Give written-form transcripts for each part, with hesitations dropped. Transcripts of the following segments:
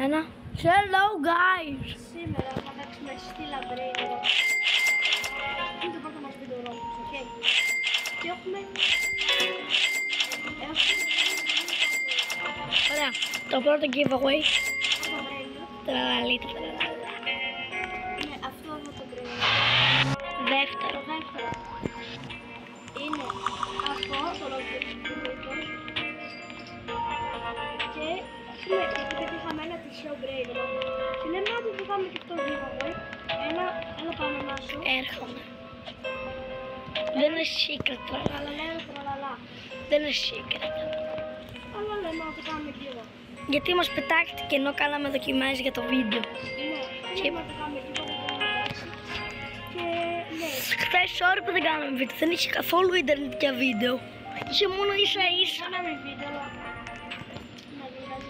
μένα. Hello guys! Σήμερα θα παίξουμε στη λαμπρή. Είναι το πρώτο μας βίντεο ρόλος, ok? Και έχουμε... Ωραία, το πρώτο giveaway. Τραλαλή, τραλαλά. Ναι, αυτό είναι το γκρέι. Δεύτερο. Το δεύτερο είναι αυτό, το λογικό. Και πετύχαμε ένα τυχαίο γκρέι. Και λέμε ότι θα κάνουμε και αυτό το giveaway. Ένα πάνω μάσο. Έρχομαι. Δεν είναι secret, τραλαλά. Τραλαλά. Δεν είναι secret. Αλλά λέμε ότι κάνουμε giveaway. Γιατί μας πετάχτηκε ενώ κάναμε δοκιμάσεις για το βίντεο. Ναι, λέμε ότι κάνουμε giveaway. Και ναι. Χθες ώρα που δεν κάναμε βίντεο, δεν είχε καθόλου ίντερνετ για βίντεο. Είχε μόνο ίσα ίσα. Κάναμε βίντεο.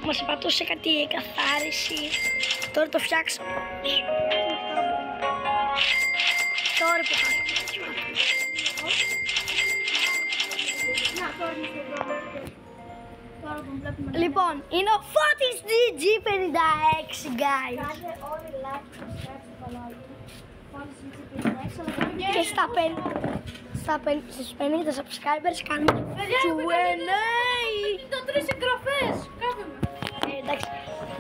Μας πατούσε κάτι καθάριση. Τώρα το φτιάξαμε. Τώρα που χάσαμε. Λοιπόν, είναι ο Φώτης DG56, guys. Κάντε όλοι like, subscribe στο κανάλι του. Φώτης DG56. Και στις 50 subscribers κάνουμε Q&A. Το 3 εγγραφές. Κάνε με. Εντάξει,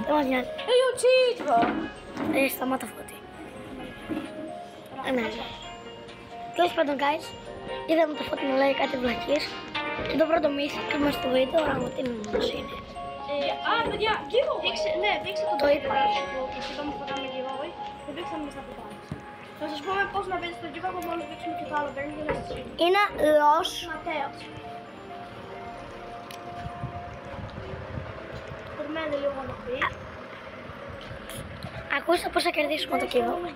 δεν μας νοιάζει. Ο Τσίτσο. Σταμάτα Φώτη. Ναι. Τέλος πάντων, guys, είδαμε το Φώτη να λέει κάτι βλακίες. Και το πρώτο μύθι μας στο βίντεο, αλλά τι μόνος είναι. Παιδιά, giveaway. Ναι, δείξτε Το είπα. Και είπαμε που θα κάνουμε giveaway. Το δείξαμε μες στα κουτάλια. Θα σας πούμε πώς να μπείτε στο giveaway, μόλις δείξουμε και το άλλο παίρνει για να σας δείξουμε. Είναι Λος. Ματέος. Περιμένετε λίγο να μπει. Ακούστε πώς θα κερδίσουμε το giveaway.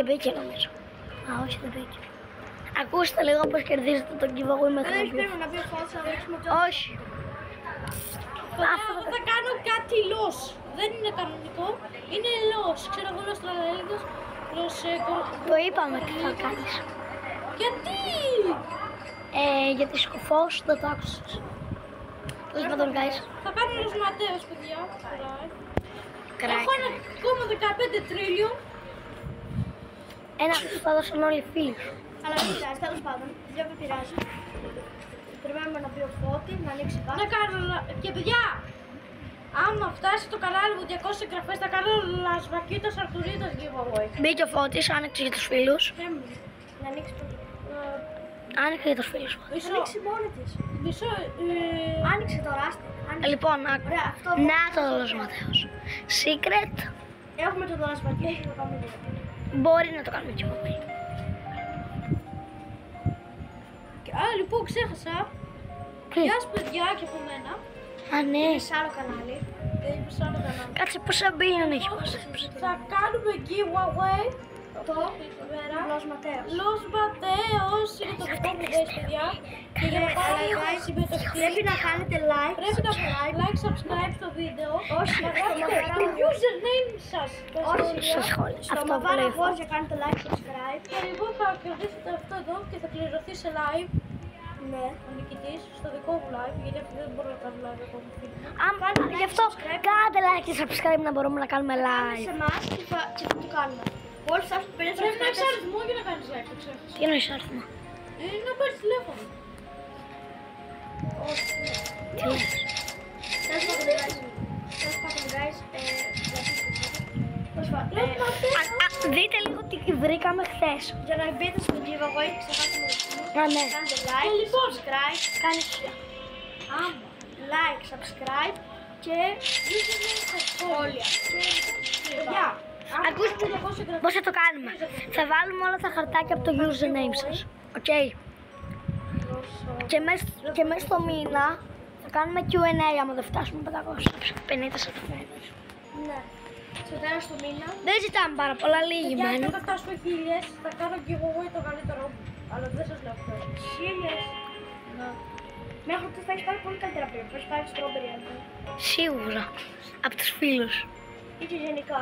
Μπήκε νομίζω. Α, όχι, δεν μπήκε. Ακούστε λίγο πώς κερδίζετε το giveaway με το Δεν video. πρέπει να μπει ο Φώτης, να δείξουμε το... Όχι. Θα κάνω κάτι λος. Δεν είναι κανονικό. Είναι λος. Ξέρω εγώ λος τραλαλίδος. Λος... Το είπαμε τι θα κάνεις. Γιατί? Γιατί σκοφός δεν το άκουσες. Τέλος πάντων, guys. Θα κάνω λος Ματέος, παιδιά. Κράκι. Έχω ένα ακόμα 15 τρίλιο. Ένα που θα δώσουν όλοι οι φίλοι σου. Αλλά δεν πειράζει, τέλος πάντων. Δεν με πειράζει. Περιμένουμε να μπει ο Φώτης, να ανοίξει πάντα. Να κάνω... Και παιδιά, άμα φτάσει το κανάλι μου 200 εγγραφές, θα κάνω λασβακίτας Αρτουρίτας giveaway. Μπήκε ο Φώτης, άνοιξε για τους φίλους. Να ανοίξει το... Άνοιξε για τους φίλους. Θα ανοίξει μόνη της. Μισό... Άνοιξε το ράστη. Λοιπόν, Ωραία, αυτό... να το δώσω Ματέος. Secret, Έχουμε το λασβακίτας που θα πάμε δύο. μπορεί να το κάνουμε giveaway. Λοιπόν, ξέχασα. Τι? Γεια σας παιδιά και από μένα. Α, ναι. Είναι σε άλλο κανάλι. Είναι σε άλλο κανάλι. Κάτσε πόσα μπίλιον έχει μας. Θα κάνουμε giveaway. Το Λος Ματέος. Λος Ματέος είναι το δικό μου δες παιδιά. Και για να πάρουμε συμμετοχή πρέπει να κάνετε like. Πρέπει να like, subscribe στο βίντεο. Όχι, να γράφετε το username σας. Στο σχόλιο. Στο Αυτό που Μαβάρα λέει. Γόρια κάνετε like, subscribe. Και λοιπόν θα κερδίσετε αυτό εδώ και θα κληρωθεί σε live. Ναι, ο νικητής στο δικό μου live, γιατί αυτό δεν μπορώ να κάνω live από μου φίλοι. Γι' αυτό κάντε like και subscribe να μπορούμε να κάνουμε live. Σε εμάς και θα το κάνουμε. Όλοι φτάσουν 50 subscribers. Πρέπει να έχεις αριθμό για να κάνεις live, το ξέχασες. Τι εννοείς αριθμό? Να πάρεις τηλέφωνο. Όχι. Τι λες? Τέλος πάντων, guys. Δείτε λίγο τι βρήκαμε χθες. Για να μπείτε στο giveaway, ξεχάσαμε να Α, ναι. κάνετε like, subscribe, Κάνεις like, subscribe και σχόλια. Παιδιά, ακούστε πώς θα το κάνουμε. Θα βάλουμε όλα τα χαρτάκια από το username σας. Οκ. Και μέσα στο μήνα θα κάνουμε Q&A άμα δεν φτάσουμε 550 subscribers. Ναι. Στο τέλος του μήνα. Δεν ζητάμε πάρα πολλά, λίγοι Για μένουν. να φτάσουμε 1000, θα κάνω giveaway το καλύτερό μου. Αλλά δεν σας λέω αυτό. 1000. Ναι. Μέχρι ότι θα έχεις πάρει πολύ καλύτερα πριν. Θα έχεις πάρει strawberry album. Σίγουρα. Από τους φίλους. Ή και γενικά.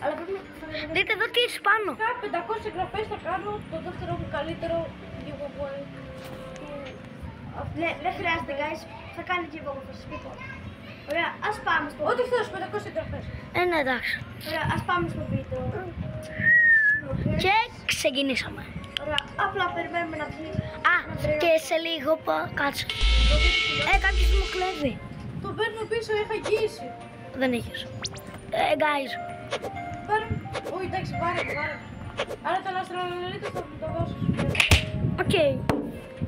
Αλλά πρέπει να... Δείτε εδώ τι είσαι πάνω. 500 εγγραφές θα κάνω το δεύτερο μου καλύτερο giveaway. Ναι, δεν χρειάζεται guys. Θα κάνει giveaway, θα σας πει πότε. Ωραία, Ας πάμε στο... Ό,τι θες, 500 εγγραφές. Ναι, εντάξει. Ωραία, ας πάμε στο βίντεο. Και ξεκινήσαμε. Ωραία, απλά περιμένουμε να βγει. Και σε λίγο κάτσε. Κάποιος μου κλέβει. Το παίρνω πίσω, είχα αγγίσει. Δεν είχες. Guys. Πάρε. Όχι, εντάξει, πάρε. Άρα τον αστρονολίτη θα μου το δώσεις. Οκ.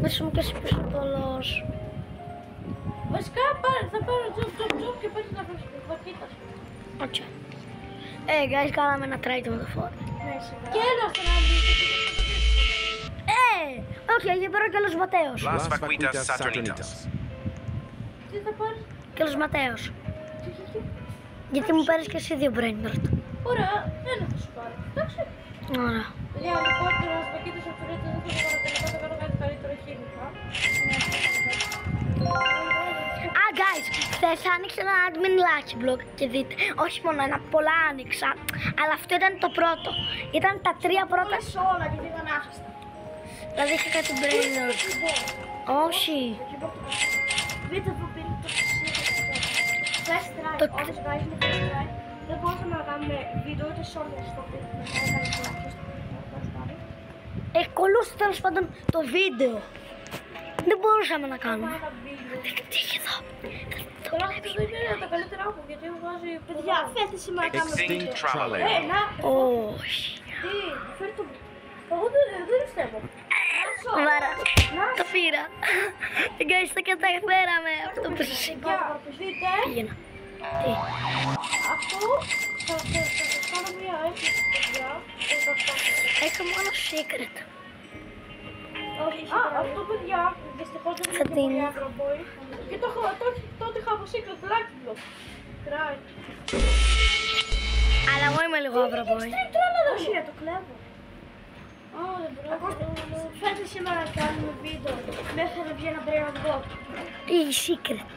Μέσα μου και εσύ πίσω το λόγος. Βασικά θα πάρω τζουπ και παίρνει να βρεις το κοίτας. Οκ. Guys, κάναμε ένα τράιτο με το φόρμα. Και ένα αστρονολίτη. Όχι, για πέρα και ο Ματέος. Las Vaquitas Saturnitas. Τι θα πάρεις? Και ο Ματέος. Γιατί μου παίρνεις και εσύ 2 brainrot. Ωραία, ένα θα σου πάρω. Εντάξει. Ωραία. Παιδιά, λοιπόν, το Las Vaquitas Saturnitas δεν θα το κάνω κάτι καλύτερο χείμικα. Guys, χθες άνοιξε ένα admin lucky block και δείτε, όχι μόνο ένα, πολλά άνοιξα, αλλά αυτό ήταν το πρώτο. Ήταν τα 3 πρώτα. Όλες όλα, γιατί ήταν άχρηστα. Δηλαδή είχε κάτι brainrot. Όχι. Δείτε που πήρε το first try, όντως guys είναι first try. Δεν μπορούσαμε να κάνουμε βίντεο ούτε short στο βίντεο. Κολλούσε τέλος πάντων το βίντεο. Δεν μπορούσαμε να κάνουμε. Τι έχει εδώ. Τώρα αυτό δεν είναι τα καλύτερα μου, γιατί μου βάζει... Παιδιά, φέτος σήμερα να κάνουμε Extinct βίντεο. Traveler. Να, Όχι. τι, φέρει το... Εγώ δεν πιστεύω. Βάρα. Το πήρα. Guys, το καταφέραμε. Αυτό που σας είπα. Δείτε, Πήγαινα. Τι. αυτό θα σας κάνω μια έκθεση, παιδιά. Έχω μόνο secret. Αυτό παιδιά, δυστυχώς δεν Θα είναι την- πολύ αγροπόη. Και τότε είχα από secret lucky block. Try. Αλλά εγώ είμαι λίγο αβραμπόη. Όχι, το κλέβω. Δεν μπορώ. Φέτος σήμερα να κάνουμε βίντεο μέχρι να βγει ένα brain block. Ή secret.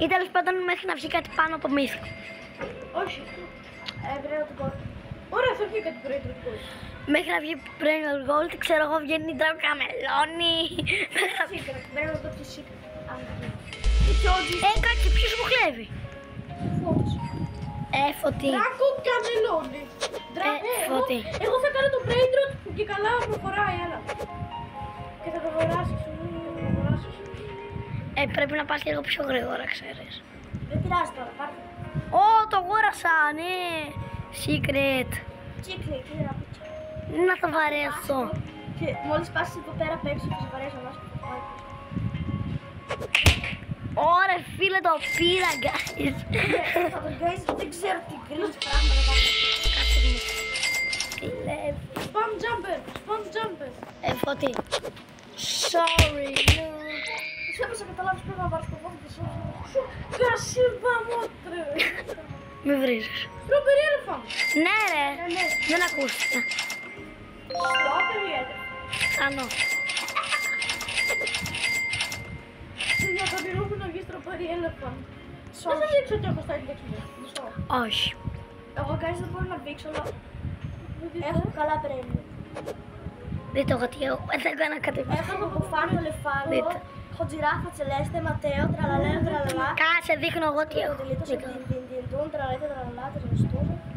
Ή τέλος πάντων μέχρι να βγει κάτι πάνω από μύθικο. Όχι. Brain block. Ωραία, θα βγει κάτι brain block. Μέχρι να βγει brain gold, ξέρω εγώ βγαίνει τραβοκαμελόνι. Secret, brain block και secret. Κάτσε, ποιος μου κλέβει. Φώτος. Φωτί. Δράκο καμελόνι. Φώτη. Εγώ θα κάνω το brain rot που και καλά μου χωράει, έλα. Και θα το αγοράσεις. Πρέπει να πας λίγο πιο γρήγορα, ξέρεις. Δεν πειράζει τώρα, πάρτε. Το αγόρασα, ναι. Secret. Τσίκλι, τι να πείτε. Να το βαρέσω. Και μόλις πάσεις εδώ πέρα απ' έξω θα σε βαρέσω μας. Ωραία, φίλε, το πήρα, guys. Θα τον guys, δεν ξέρω τι γκρίζεις πράγματα κάνεις. Κάτσε μου. Κλέβει. Spam jumper, spam jumper. Φωτί. Sorry, no. Εσύ έπαιζε να καταλάβεις πρέπει να πάρεις το πόδι και σου. Κασίβα μότρε. Μη βρίζεις. Strawberry elephant. Ναι, ρε. Ναι. Δεν ακούστηκα. Strawberry elephant. Ξανό. Για τον πυρό μου να βγει strawberry elephant. Δεν θα δείξω ότι έχω στα index μου. Μισό. Όχι. Εγώ guys δεν μπορώ να δείξω, αλλά έχω καλά brain. Δείτε εγώ τι έχω. Δεν έκανα κάτι. Έχω το κουφάνιο λεφάλαιο, Δείτε. έχω τζιράφα τσελέστε, Ματέο, τραλαλέ, τραλαλά. Κάτσε, δείχνω εγώ τι έχω. Δείχνω.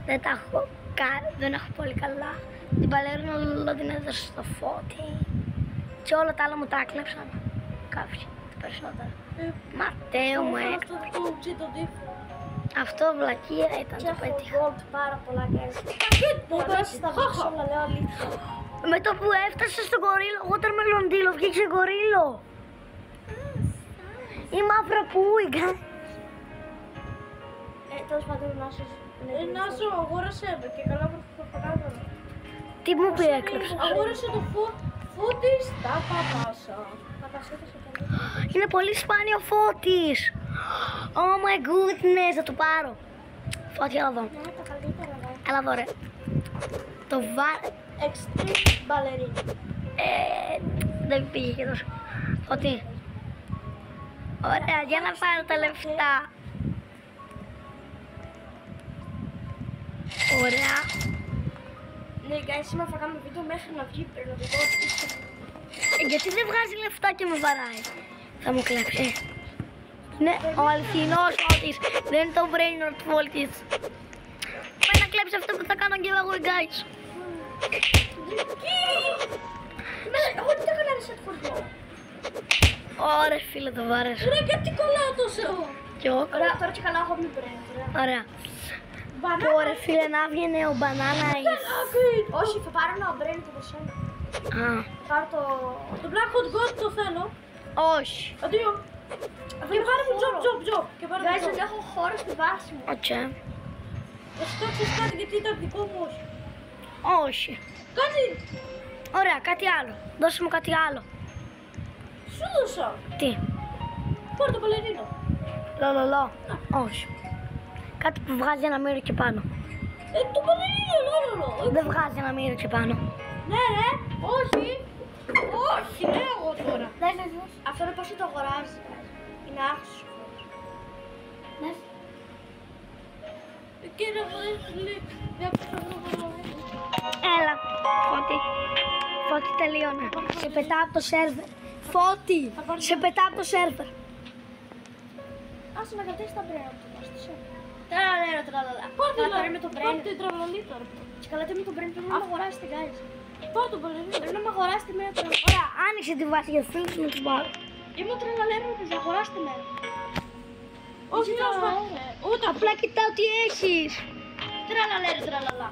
Δεν τα έχω κάνει, δεν έχω πολύ καλά. Την παλαιρίνο όλο την έδωσα στο Φώτη. Και όλα τα άλλα μου τα έκλεψαν. Κάποιοι, τα περισσότερα. Ματέο μου έκανε. Αυτό βλακεία ήταν, το πέτυχα. Πάρα πολλά guys. Εγώ στα βίξω όλα λέω αλήθεια. Με το που έφτασε στο κορίλο, watermelon deal, βγήκε κορίλο. Η μαύρα πούιγκα. Τέλος πάντων να σου... Να σου αγόρασε και καλά προφανάδω. Τι μου πει έκλεψε. Αγόρασε το Φώτη στα παπάσα. Παπασέτες και καλά. Είναι πολύ σπάνιο Φώτης. Oh my goodness, θα το πάρω. Φώτη, έλα εδώ. Ναι, τα καλύτερα ναι. Έλα εδώ, ρε. Το βάλε. Extreme ballerina. Δεν πήγε και τόσο. Φώτη. Ωραία, για να πάρω τα λεφτά. Ωραία. Ναι, guys, σήμερα θα κάνουμε βίντεο μέχρι να βγει περιοδικό. Γιατί δεν βγάζει λεφτά και με βαράει. Θα μου κλέψει. Ναι, ο αληθινός Φώτης. Δεν είναι το brain rot Φώτης. Πάει να κλέψει αυτό που θα κάνω και εγώ, guys. Εγώ τι έκανα reset φορτώ. Ωραία φίλε, το βάρεσα. Ρε, γιατί κολλάω τόσο. Κι εγώ. Ωραία, τώρα και καλά έχω μη brain. Ωραία. Μπανάνα. Ωραία φίλε, να βγαίνει ο μπανάνα ή... Όχι, θα πάρω ένα brain και το σένα. Α, Θα πάρω το Black Hot God, το θέλω. όχι. Αντίο. Και πάρε το job. Και πάρε το job. Έχω χώρο στη βάση μου. Οκ. Εσύ το ξέρεις κάτι γιατί ήταν δικό μου, όχι. Όχι. Κάτι. Ωραία, κάτι άλλο. Δώσε μου κάτι άλλο. Σου δώσα. Τι. Πάρε το παλερίνο. Λολολό. Όχι. Κάτι που βγάζει ένα μύρο και πάνω. Το παλερίνο, λόλολο. Δεν βγάζει ένα μύρο και πάνω. Ναι, ρε. Όχι. Όχι, ναι, εγώ τώρα. Αυτό είναι πόσο το αγοράζει. Είναι άξιο. Ναι. Και να βγάλει. Έλα, Φώτη. Φώτη, τελείωνε. Σε πετάω από το σερβερ. Φώτη, σε πετάω από το σερβερ. Άσε να κρατήσεις τα μπρένα του. Τραλαλέρα, τραλαλά. Πάρτε με το μπρένα. Πάρτε τραλαλή τώρα. Και καλά τι με το μπρένα, πρέπει να μ' αγοράσετε, guys. Πάρτε το μπρένα. Πρέπει να μ' αγοράσετε με το. Ωραία, άνοιξε τη βάση για φίλους μου τους πάρω. Είμαι ο τραλαλέρα, παιδιά, αγοράστε με. Όχι, ούτε Απλά κοιτάω τι έχεις. τραλαλέρα, τραλαλά.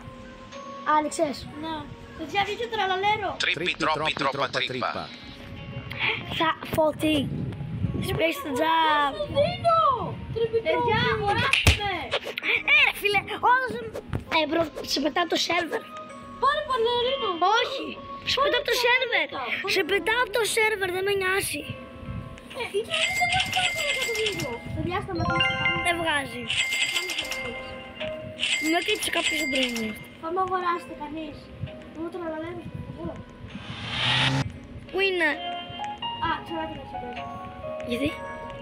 Άνοιξες. Ναι. Παιδιά, βγήκε τραλαλέρο. Trippi, troppi, troppa trippa. Θα Φώτη. Space the job. Το δίνω. Παιδιά, αγοράστε με. Φίλε, όλος... μπρο, σε πετάω από το σερβερ. Πάρε παλερίνο. Όχι, σε πετάω από το σερβερ. Σε πετάω από το σερβερ, δεν με νοιάζει. Παιδιά, σταματήστε. Δεν βγάζει. Με έκλειψε κάποιος εμπρίνει. Θα με αγοράσετε κανείς. Εγώ τραλαλέρο. Πού είναι? Α, ξέρω τι να σε Γιατί?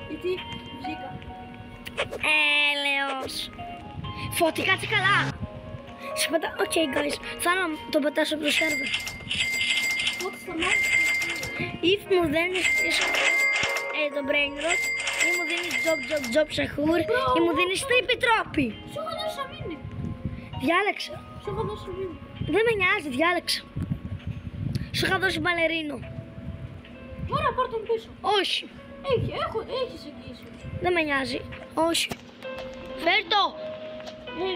Γιατί βγήκα. Έλεος. Φώτη, κάτσε καλά. Σε πετάω, οκ guys, θα να το πετάσω από το σερβερ. Πότε σταμάτησε. If μου δίνεις πίσω το brain rot, ή μου δίνεις job σαχούρ, ή μου δίνεις τρίπι. Σου έχω δώσει αμήνη. Διάλεξα. Σου έχω δώσει αμήνη. Δεν με νοιάζει, διάλεξα. Σου είχα δώσει μπαλερίνο. Ωραία, πάρ' τον πίσω. Όχι. Έχεις εγγύηση. Δεν με νοιάζει. Όχι. Φέρ' το.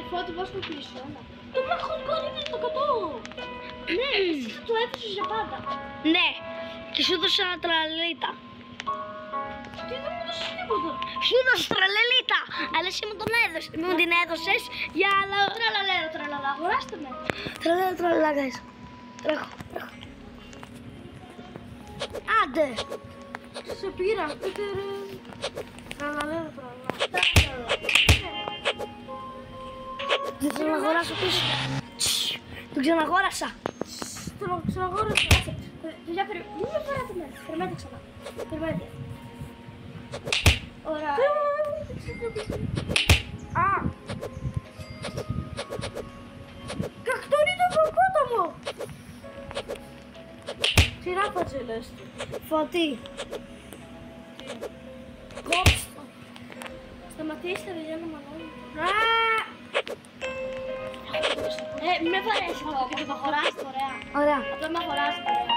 Φώτη, βάζω το πίσω. Το Black Hot God είναι το 100. Ναι, το έδωσες για πάντα. Ναι. Και σου έδωσα τραλαλίτα. Τι δεν μου έδωσες τίποτα. Σου έδωσα τραλαλίτα. Αλλά εσύ μου τον έδωσες. Μου την έδωσες για άλλο. Τραλαλέρο, τραλαλά, αγοράστε με. Τραλαλά, guys. Τρέχω. Άντε. Σε πήρα. Τραλαλέρο, τραλαλά. Δεν θέλω να αγοράσω πίσω. Το ξαναγόρασα. Θέλω ξαναγόρασα. Παιδιά, μην με φέρατε μέσα. Περιμένετε ξανά. Περιμένετε. Ωραία. Α! Κακτορί το προπόταμο! Τι ράπατζε λες του. Φώτη. Κόψτε. Σταματήστε παιδιά να μαγώνει. Μη με βαρέσει αυτό και το αγοράσετε ωραία. Ωραία. Απλά με αγοράσετε ωραία.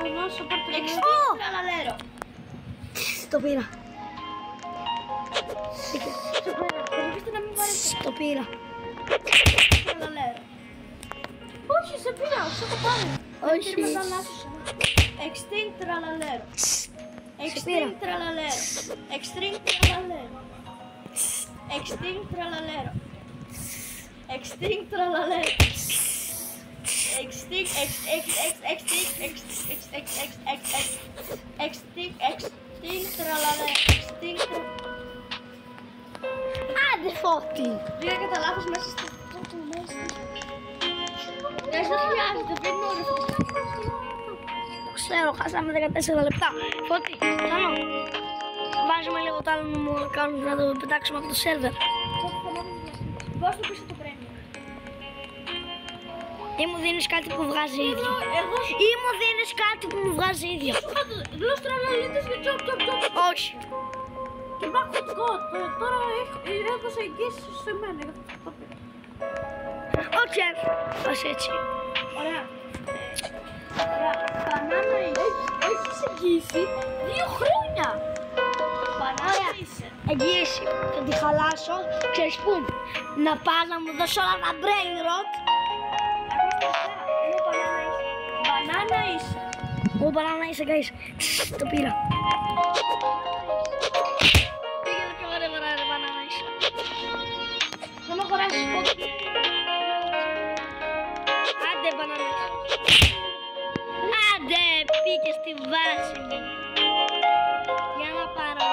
Ο Νόσο πάρτε τραλαλέρο. Το πήρα. Προσπίστε να μην βαρέσει Το πήρα. τραλαλέρο. Όχι, σε πήρα, σε έχω πάρει. Όχι. Extinct τραλαλέρο. πήρα. Extinct τραλαλέρο. Extinct τραλαλέρο. Extinct τραλαλέρο. Extinct τραλαλέρο. Άντε Φώτη. Πήγα κατά λάθος μέσα στο πρώτο μέσα. Δεν χρειάζεται, δεν είναι όλο αυτό. Ξέρω, χάσαμε 14 λεπτά. Φώτη, κάνω. Βάζουμε λίγο το άλλο να μου κάνουν να το πετάξουμε από το σερβερ. Δώσ' το πίσω το πρέμιο. Ή μου δίνεις κάτι που βγάζει ίδιο. Ή μου δίνεις κάτι που μου βγάζει ίδιο. Γλώσσα τραλαλίτες και τσοπ τσοπ τσοπ. Όχι. Και back hot god. Τώρα έδωσε εγγύηση σε μένα. Όχι, ως έτσι. Ωραία. Μπανάνα έχεις εγγύηση 2 χρόνια. Μπανάνα είσαι. Εγγύηση. Θα τη χαλάσω. Ξέρεις πού. Να πας να μου δώσω όλα τα brain rot. Μπανάνα είσαι. Ω, μπανάνα είσαι, guys. Το πήρα. Πήγαινε πιο γρήγορα, ρε μπανάνα είσαι. Δεν με χωράσεις φώτη. Άντε, μπανάνα είσαι. Άντε, πήγε στη βάση μου. Για να πάρω.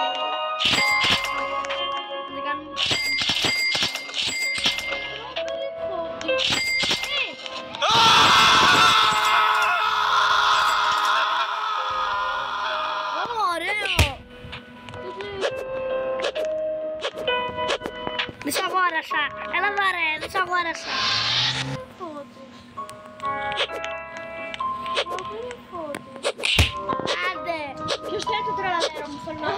Δεν κάνουμε. Ωραίο. Δεν σ' αγόρασα. Έλα εδώ ρε, δεν σ' αγόρασα. Άντε. Ποιος θέλει το τρελαλέρο μου, θέλω να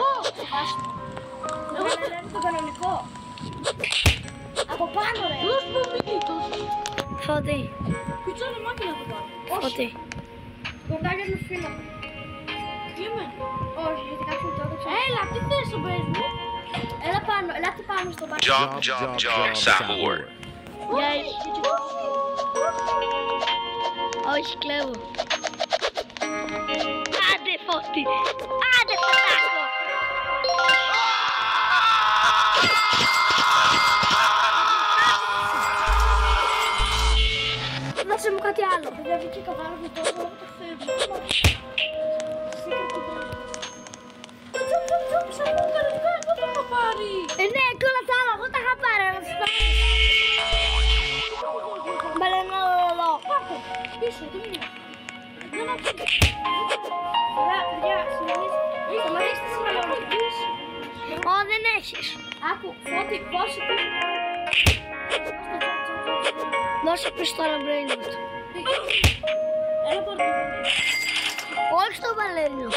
εγώ θέλω το κανονικό. Από πάνω ρε. Δώσ' μου μηνύτος. Φώτη. Πιτσάνε μάκινα το πάνω. Φώτη. Κοντάκια μου φίλο. Είμαι. Όχι, γιατί κάποιος μου το έδωξε. Έλα, τι θες ο μπες μου. Έλα πάνω, ελάτε πάνω στο πάνω. Jump, Sahur. Όχι, κλέβω. Άντε, Φώτη. Άντε, πατάκο. Δώσε μου κάτι άλλο. Δεν βγήκε κατάλαβε το όνομα το φεύγει. Εγώ το είχα πάρει. Ναι, και όλα τα άλλα, εγώ τα είχα πάρει. Μπαλενόλο. Πάρτε, πίσω, τι είναι. Δεν αφήνει. Ωραία, παιδιά, σταματήστε σήμερα να ρωτήσεις. Ω, δεν έχεις. Άκου, Φώτη, πόση πίσω. Δώσε πίσω τώρα brain rot. Έλα πάρτε. Όχι στο βαλένιο.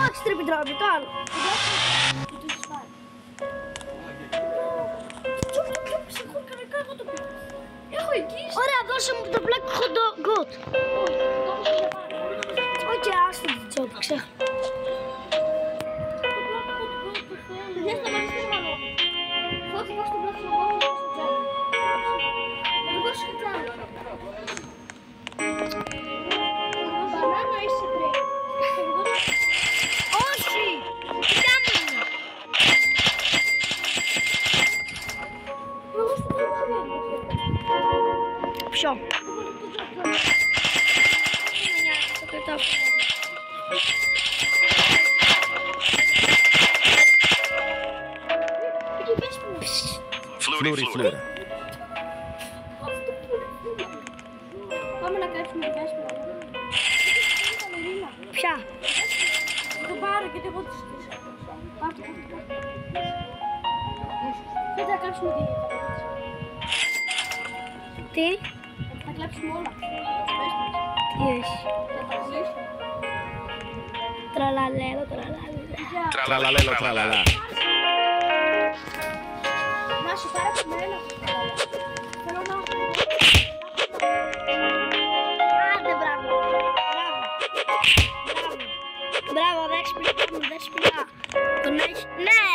Όχι στρίπι τρόπι, το άλλο. Έχω εγγύηση. Ωραία, δώσε μου το black hot goat. Όχι, άστο την τσόπι, ξέχα. Δεν σταματήστε μάλλον. Φώτη, πας στο black hot goat. Να του δώσεις και τσάλι. Μπανάνα είσαι πριν. Όχι! Κοιτά μου είναι. Εγώ στο τέλος Ποιο? Το κρατάω. Flurry. Πάμε να κάτσουμε την κάσπη. Ποια? Το πάρω γιατί εγώ τη στήσα. Πάρτε το. Δεν θα κάψουμε την Τι? θα κλάψουμε όλα. Τι έχει? Τραλαλέλο, τραλαλέλο. Tralala. Να σου πάρω από μένα. Θέλω να... Άντε, μπράβο. Μπράβο, δέξπιλα. Τον έχεις? Ναι!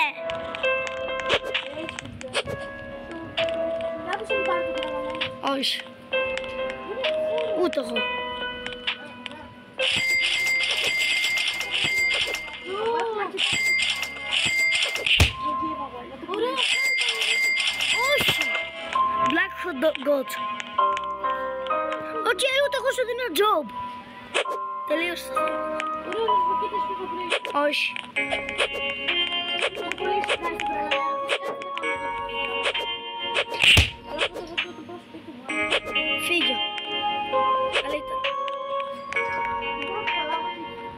Κάποιος μου πάρει το τραβαλό. Όχι. Ούτε εγώ. Ωραία. Όχι. Black hot goat. Οκ, ούτε εγώ σου δίνω job. Τελείωσε. Ωραία, να σου πείτε στο πρωί. Όχι. Το πρωί σου κάνει το τραβαλό. Αλλά αυτό θα το πω σπίτι μου. Φύγε. Καλή ήταν.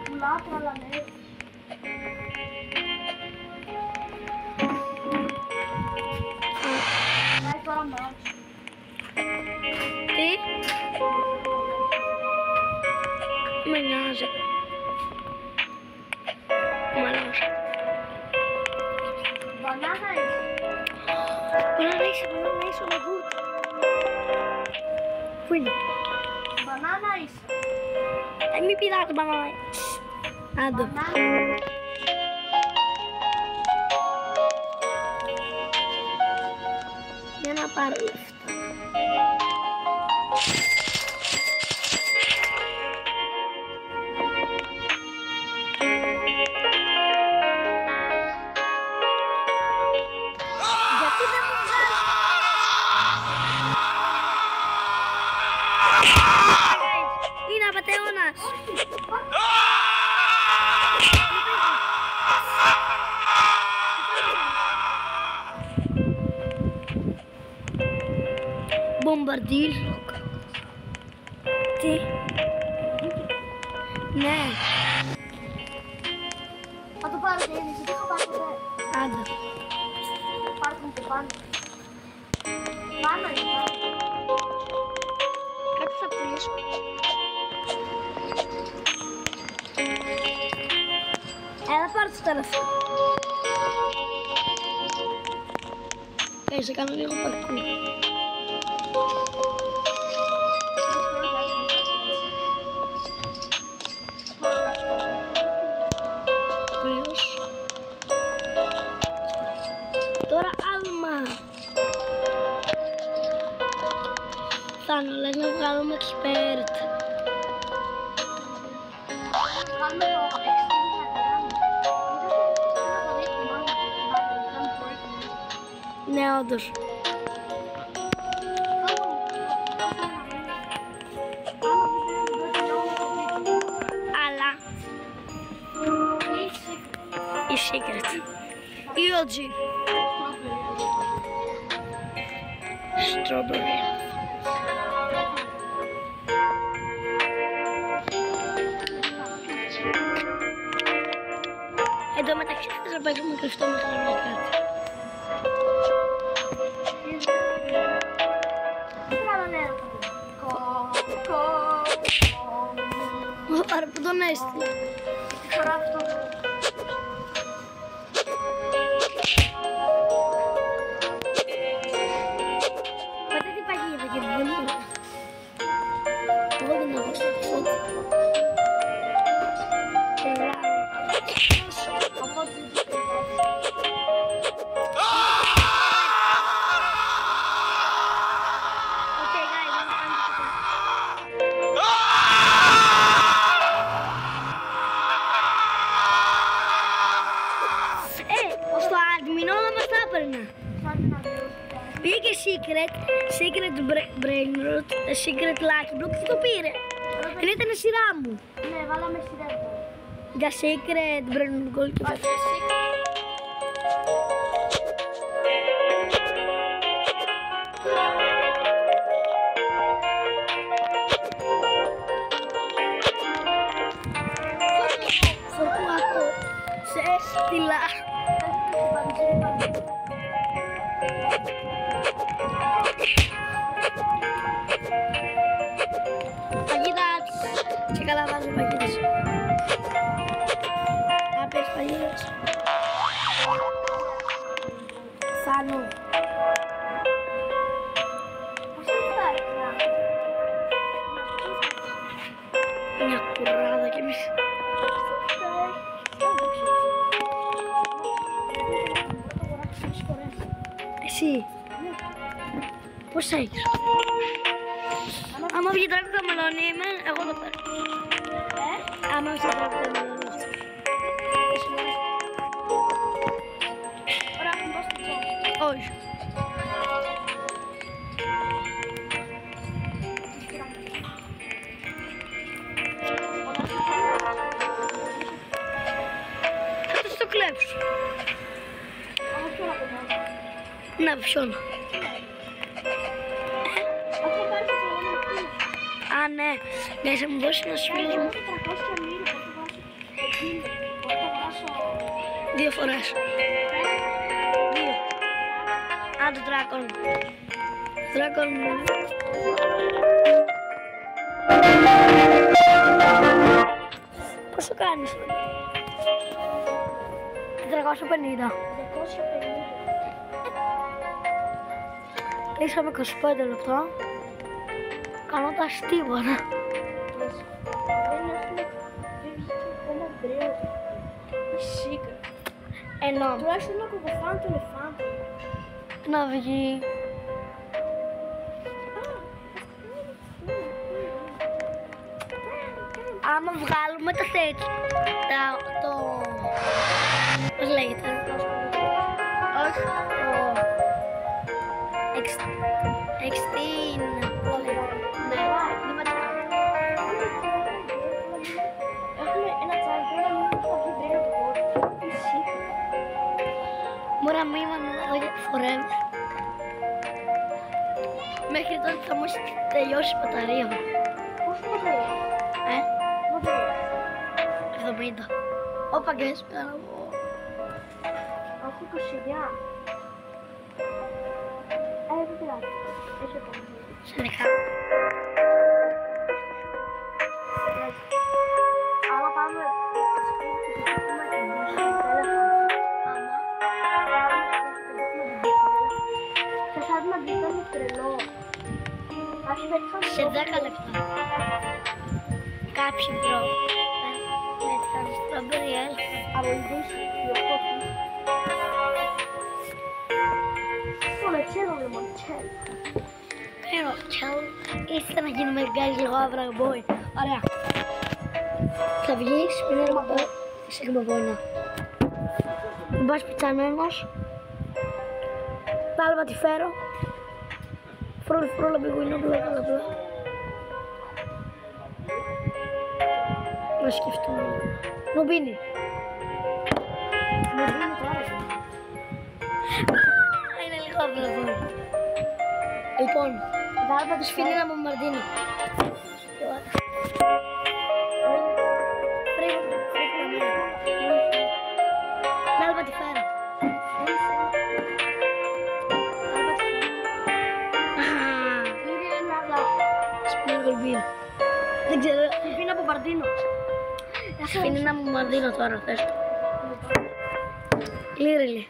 Πουλά τραλαλέ. Πάει τώρα μόνος. Τι? Τι? Με νοιάζει. Μαλάς. Banana is. Banana is on a good. Πού είναι? Banana is. Μην πειράζει το banana. Άντε. Για να πάρω λεφτά. Γιατί δεν μου βγάζει? Είναι απατεώνας. Μπομπαρντίλ. Τι? Ναι. Θα το πάρω και είδηση, δεν θα πάρω ποτέ. Άντε. Υπάρχουν και πάνω. Πάνω είναι. Κάτι θα πουλήσω. Έλα πάρω το τηλέφωνο. Σε κάνω λίγο παρκού. Τώρα άλμα. Θάνο, λες να βγάλουμε expert. Κάνουμε το Ναι, όντως. Αλλά η secret. Η OG. Strawberry. Εν τω μεταξύ θες να παίξουμε κρυφτό μέχρι να βγει κάτι. Άρα που τον έστειλε. Τώρα αυτό. Πάτε τι παγίδα και δεν είναι. Εγώ δεν έχω φώτα. Στο admin όλα μας τα έπαιρνα. Πήγε και secret brain root, secret lucky block και το πήρε. Δεν ήταν σειρά μου. Ναι, βάλαμε σειρά. Για secret brain root goal και πέφτει. Φοκουάκο, σε έστειλα. Παγίδας. Και καλά βάζω παγίδες. Άπειρες παγίδες. Θάνο. Μια κουράδα κι εμείς. Εσύ. Πώς έχεις? Άμα βγει τράκο καμελόνι είμαι, εγώ το παίρνω. Άμα βγει τράκο καμελόνι αυτό. Ωραία, έχουμε πάει στο τσό. Όχι. Θα τους το κλέψω. Να ψώνω. Α, ναι. Ναι, θα μου δώσει ένας φίλος μου. 2 φορές. 2. Α, το Dragon. Dragon. Πόσο κάνεις? 450. Κλείσαμε 25 λεπτά. Κάνοντας τίποτα. Δεν έχουμε φύγει ακόμα μπρέο. Σίγουρα. Ενώ Τουλάχιστον να κοκοφάνε το ελεφάντα. να βγει. Άμα βγάλουμε το τέτοιο, πώς λέγεται, όχι, εξτήν, ναι, δεν μετράει. Έχουμε ένα τσάκι, ένα μήνυμα που θα βγει μπρέο το κόρη. Μπορεί να μην είμαι εδώ για forever. Μέχρι τότε θα μου έχει τελειώσει η μπαταρία μου. Πόσο μπαταρία? 70. Όπα και έτσι πέρα από... Όχι 29. Δεν πειράζει. Έχει επόμενο. Σε δικά. Άμα πάμε σπίτι και έχουμε την τηλέφωνο. Θα σαν να μπήκαμε τρελό. Σε 10 λεπτά. Κάποιοι μπρο. Έτυχαν στραμπερί έλφα. Από οι 28. Limoncello, limoncello. Limoncello. Ήθελα να γίνουμε guys λίγο αβραγκομπόι. Ωραία. Θα βγεις, είναι σίγμα βόηνα. Μην πας πιτσανένος. Πάλμα τη φέρω. Φρόλα μπηγουίνα, μπλα μπλα μπλα. Να σκεφτούμε. Νομπίνι. Νομπίνι τώρα. Είναι λίγο αυλαβό. Λοιπόν, βάλτε τη σφινίνα μου μαρτίνο. Βάλτε τη φέρα. Σπινίνα κολμπίνα. Δεν ξέρω. Σπινίνα από μαρτίνο. Σπινίνα μου μαρτίνο τώρα, θες το. Λίριλι.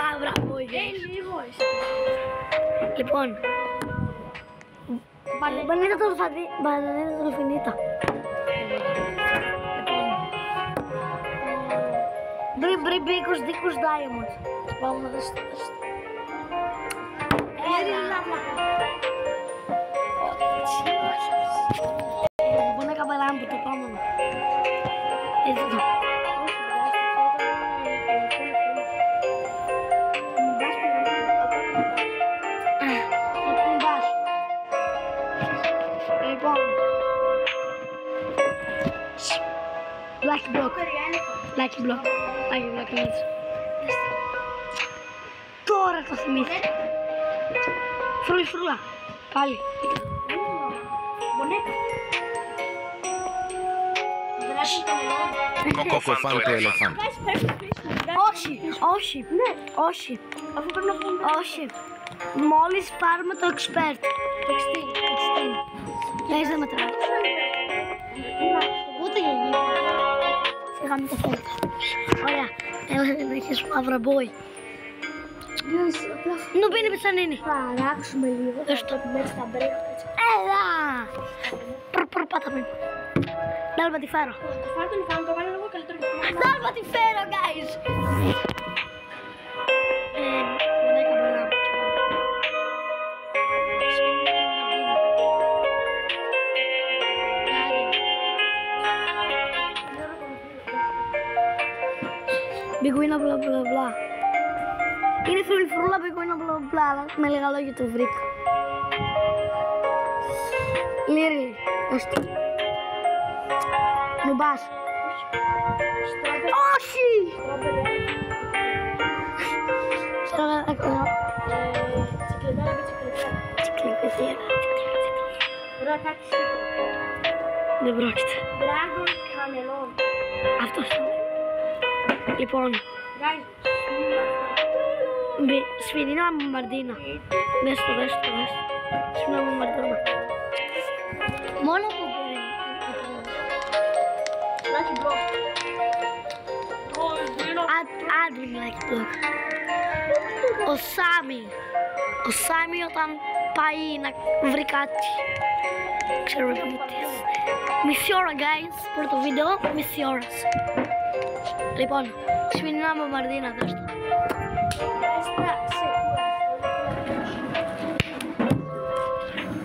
Α, μπράβο, λίγο εσύ. Λοιπόν, μπανίτα το φαδί, μπανίτα το φινίτα. Μπρι μπίκους δίκους diamonds. Πάμε να δεις το τεστ. Μπορεί να καπελάμε που το πάμε. Έτσι το. Lucky block. Lucky block. Lucky block είναι. Τώρα το θυμήθηκα. Φρούλα. Πάλι. Μονέκα. Κοκοφάν το ελεφάν. Όχι. Αφού πρέπει να πούμε. Όχι. Μόλις πάρουμε το expert. Το extreme. Λες δεν μετράει. Ούτε για γύρω. Φύγαμε το φώτα. Ωραία. Έλα να έχεις μαύρα μπόι. Νομπίνι πιτσανίνι. Θα αράξουμε λίγο. Δες το. Μέσα στα μπρέκα. Έλα. Πάτα με. Δάλμα τη φέρω. Το φάρω τον Ιφάνο, το κάνω λίγο καλύτερο. Δάλμα τη φέρω, guys. Μονέκα μπαλά. Μπιγκουίνα μπλα μπλα μπλα. Είναι φρουλφρούλα μπιγκουίνα μπλα μπλα, αλλά με λίγα λόγια το βρήκα. Λίρι, έστω. Νουμπάς. Όχι! Στραβεράκια. Τσικλετάρα και τσικλετάρα. Τσικλετάρα. Ωραία, κάτι σίγουρα. Δεν πρόκειται. Dragon Canelon. Αυτός είναι. Λοιπόν. Guys, Σφινίνα Μαμαρδίνα. Δες το. Σφινίνα Μαμαρδίνα. Μόνο που μπορεί. Lucky block. Admin Lucky block. Ο Σάμι όταν πάει να βρει κάτι. Ξέρω επιμητής. Μισή ώρα guys, πρώτο βίντεο, μισή ώρα. Λοιπόν, Σφινίνα Μαμαρδίνα δώστε.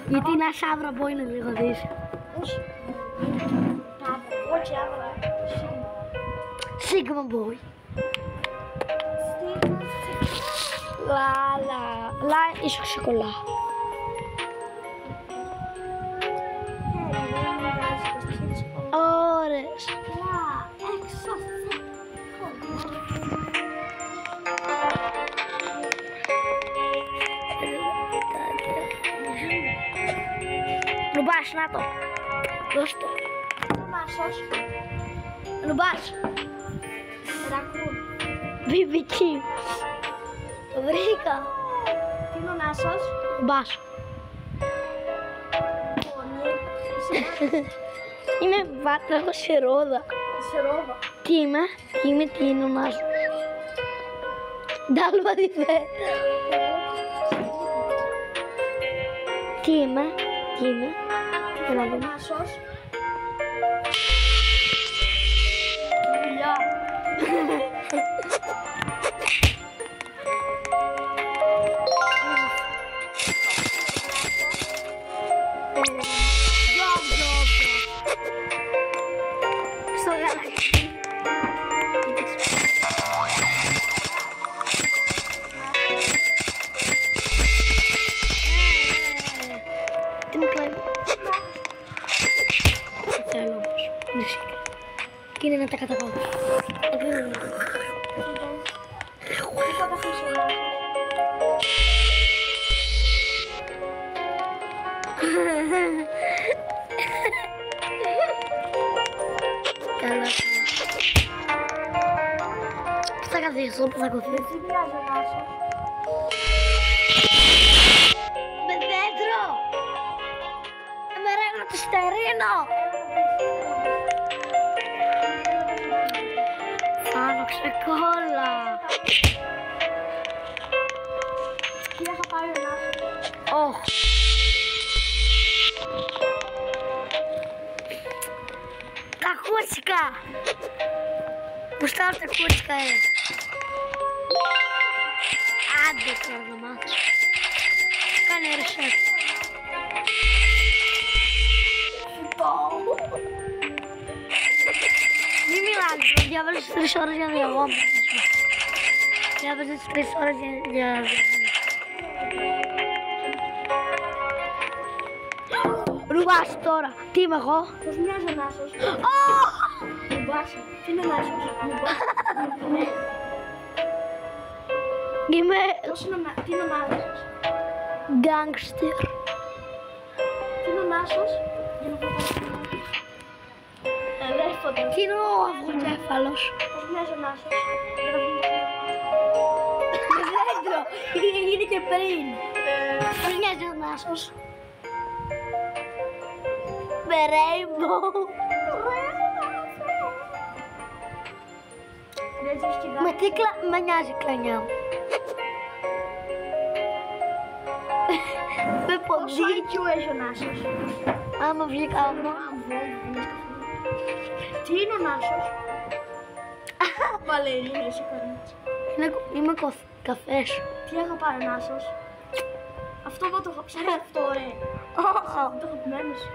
Γιατί είναι ασάβρα που είναι λίγο δύσκολο. Όχι. Όχι, άβρα. Sigma boy. Lá isso chocolate. Horas. No baixo, Nato. Gostou? No baixo. BBQ. Βρήκα. Τι είναι ο Νάσος? Μπάσο. Είμαι βάτραχο σε ρόδα. Σε ρόδα. Τι είναι ο Νάσος. Ντάλβα τη φέρα. Τι είμαι. Είναι ο Νάσος. Δουλειά. Στο γαλάκι. Τι μου κλέβει. Δεν θέλω όμως. Και είναι να τα καταπάω. Καλά. Πού θα καθίσω, πού θα κοθείς. Δεν πειράζει ο Νάσος. Με δέντρο. Εμένα να το στερίνω. Πάνω ξεκόλα. Τι θα πάει ο Νάσος? Όχ. Τα κούτσικα. Γουστάρω τα κούτσικα, Άντε τώρα να μάθω. Κάνε ρεσέτ. Μην μιλάς, διάβαζες 3 ώρες για διαγώνες. Διάβαζες 3 ώρες για διαγώνες. Ρουβάς τώρα. Τι είμαι εγώ? Πώς μοιάζει ο Νάσος? Ρουμπάσι. Τι είναι ο Νάσος? Είμαι Τι είναι ο Νάσος? γκάγκστερ. Τι είναι ο Νάσος? Για να πω Ελέφοντα. Τι είναι ο αυγοκέφαλος? Πώς μοιάζει ο Νάσος? Για να πούμε. Δέντρο. Είναι και πριν. Πώς μοιάζει ο Νάσος? Με rainbow. Με νοιάζει η κλανιά μου. Με Πόσο ποντί. IQ έχει ο Νάσος? Άμα βγει κάπου. Τι είναι ο Νάσος? Βαλερίνα, είσαι κορίτσι. Είμαι καφές. Τι αγαπάει ο Νάσος? Αυτό εδώ το έχω ψάξει αυτό, το αγαπημένο σου.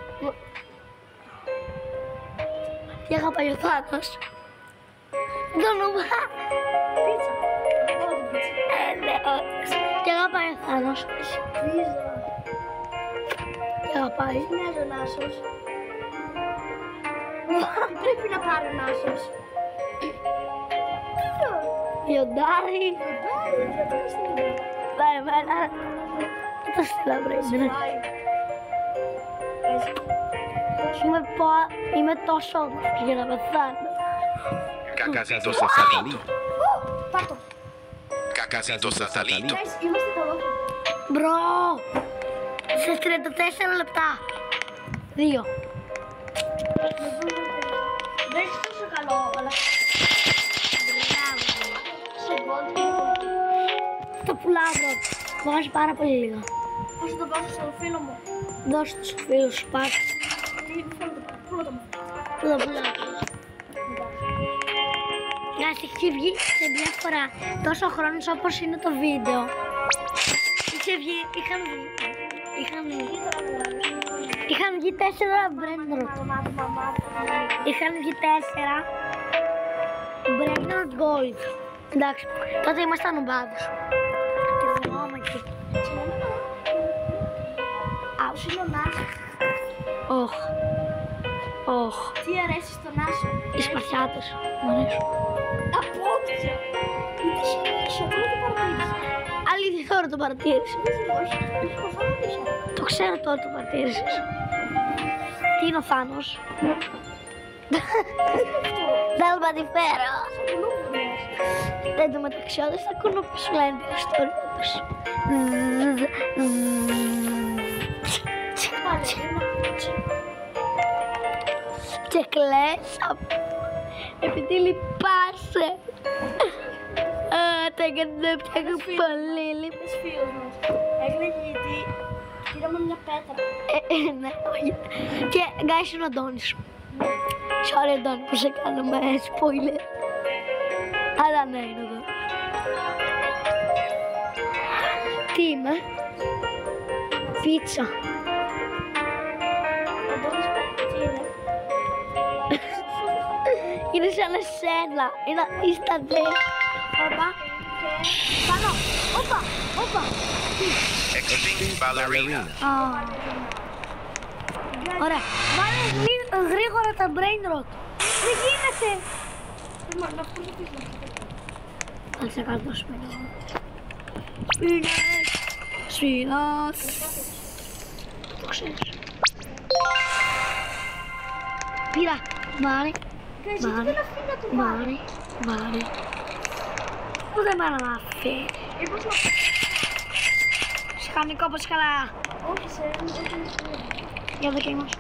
Τι αγαπάει ο Θάνος? Το όνομα. Πίτσα. Εγώ την πίτσα. Ναι, όντως. Τι αγαπάει ο Θάνος? Έχει πίζα. Τι αγαπάει? Τι μοιάζει ο Νάσος? Τι πρέπει να πάρει ο Νάσος? Λιοντάρι. Πάει εμένα. Το στείλα πριν. Είμαι τόσο όμορφος για να πεθάνω. Cacazito se sacalí. Πάρ' το. Casito Sasalito. Είμαστε καλά. Μπρο! Σε 34 λεπτά. 2. Δεν είναι τόσο καλό, αλλά Το πουλάω. Βάζει πάρα πολύ λίγο. πώς θα το βάζω στο φίλο μου. Δώσε τους φίλους σου πάρ. Πού να το μου. Πού το πουλάω. Έχει βγει σε μια φορά τόσο χρόνος όπως είναι το βίντεο. Είχε βγει, είχαν βγει 4 Brainrot. Είχαν βγει 4 Brainrot Gold. Εντάξει, τότε ήμασταν ομπάδους. Άκουσε είναι ο Νάσο. Όχ. Όχ. Τι αρέσει στον Νάσο. Οι σπαθιάτες. Μ' αρέσουν. Απόκτησα. Γιατί συνέχισε, δεν το παρατήρησα. Αλήθεια τώρα το παρατήρησες. Όχι, όχι, Το ξέρω τώρα το παρατήρησες. Τι είναι ο Θάνος. Δεν θα τη φέρω. Εν τω μεταξύ όντως τα κουνούπια σου λένε την ιστορία τους. Και κλαις επειδή λυπάσαι. Τα έκανε πια πολύ λυπάσαι. Ένας φίλος μας έκλαιγε γιατί πήραμε μια πέτρα. Ναι, όχι. Και guys είναι ο Αντώνης. Sorry Αντώνη που σε κάνουμε spoiler. Αλλά ναι είναι εδώ. Τι είμαι? Πίτσα. Ο Αντώνης τι είναι. Είναι σαν εσένα. Είστε δε. Όπα. Πάνω. Όπα. Όπα. Τι. Extinct ballerina. Ωραία. Βάλε γρήγορα τα Brainrot. Δεν γίνεται. Να πουλήσεις. Θα σε κάνω σπινός. Σπινός. Το ξέρεις. Πήρα. Μάρι. Μάρι. Πού δεν πάνε να φέρει. Σε κάνει κόπος καλά. Όχι, Για δοκίμας.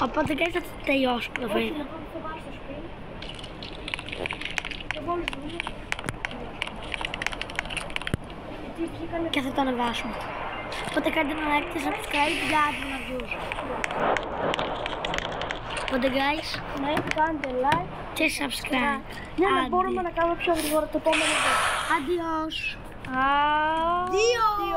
Οπότε και θα τελειώσουμε το βίντεο. θα πάρεις το σπίτι. Το βάλεις δουλειά. Γιατί βγήκανε. Και θα το ανεβάσουμε. Οπότε κάντε ένα like και subscribe για άτομα views. Οπότε guys, Ναι, κάντε like. και subscribe. Για να μπορούμε να κάνουμε πιο γρήγορα το επόμενο βίντεο. Adios. Αντίο.